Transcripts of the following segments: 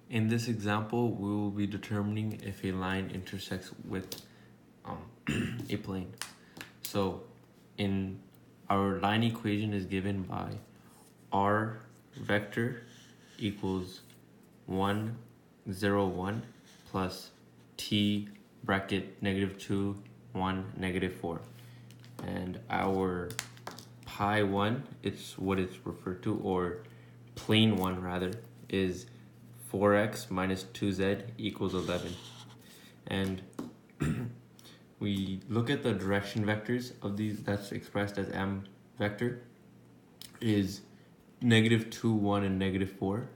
In this example, we will be determining if a line intersects with a plane. So in our line equation is given by r vector equals 1, 0, 1 plus t bracket -2, 1, -4. And our pi 1, it's what it's referred to, or plane 1 rather, is 4x minus 2z equals 11. And we look at the direction vectors of these, that's expressed as m vector, is -2, 1, and -4,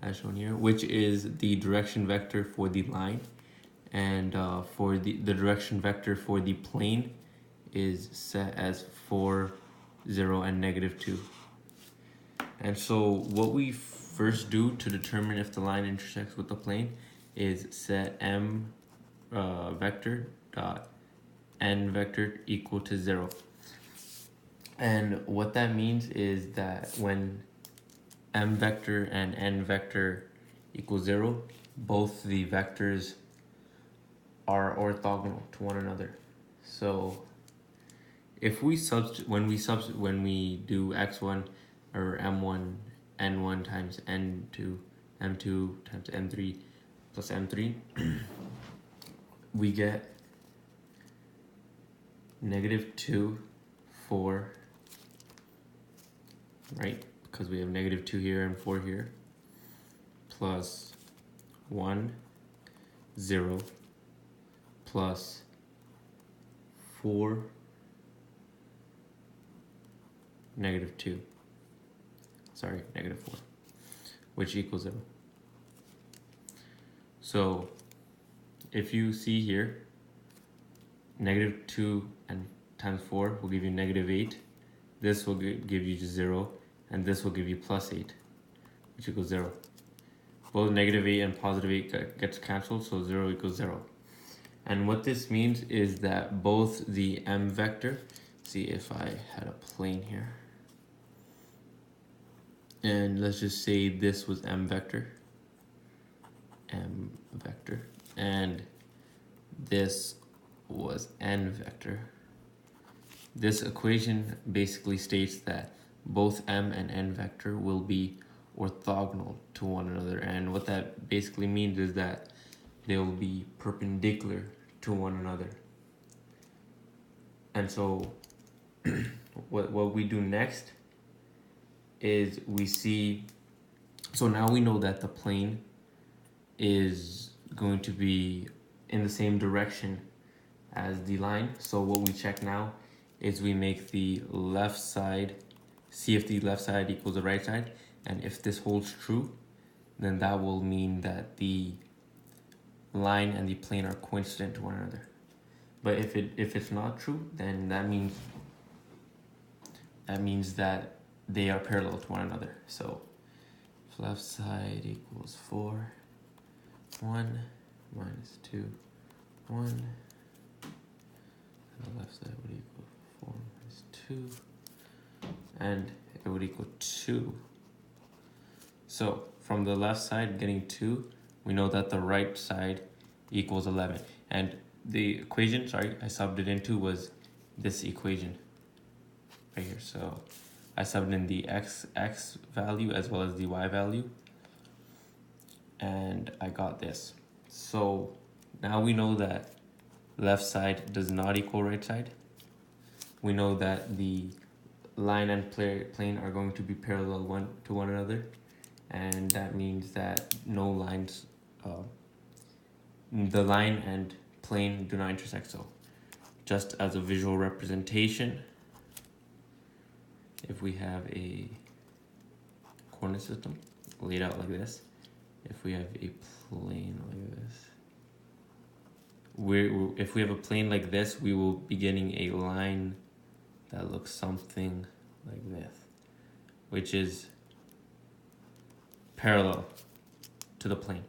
as shown here, which is the direction vector for the line. And for the direction vector for the plane is set as 4, 0, and -2. And so what we first do to determine if the line intersects with the plane is set m vector dot n vector equal to 0. And what that means is that when m vector and n vector equal 0, both the vectors are orthogonal to one another. So if we when we do x1 or m1 n1 times n2 m2 times n3 plus m3, we get -2, 4, right? Because we have -2 here and 4 here, plus 1, 0, plus 4, -2. Sorry, -4, which equals 0. So if you see here, -2 and times 4 will give you -8. This will give you just 0, and this will give you +8, which equals 0. Both -8 and +8 gets cancelled, so 0 equals 0. And what this means is that both the m vector, see if I had a plane here, and let's just say this was m vector, and this was n vector. This equation basically states that both m and n vector will be orthogonal to one another, and what that basically means is that they will be perpendicular to one another. And so what we do next is we see, so now we know that the plane is going to be in the same direction as the line. So what we check now is we make the left side, see if the left side equals the right side, and if this holds true, then that will mean that the line and the plane are coincident to one another. But if it's not true, then that means that they are parallel to one another. So left side equals 4, 1 minus 2, 1, and the left side would equal 4 minus 2, and it would equal 2. So from the left side getting 2, we know that the right side equals 11. And the equation, sorry, I subbed it into was this equation right here. So I subbed in the x value as well as the y value, and I got this. So now we know that left side does not equal right side. We know that the line and plane are going to be parallel to one another, and that means that no lines, the line and plane do not intersect. So just as a visual representation, if we have a coordinate system laid out like this, if we have a plane like this, if we have a plane like this, we will be getting a line that looks something like this, which is parallel to the plane.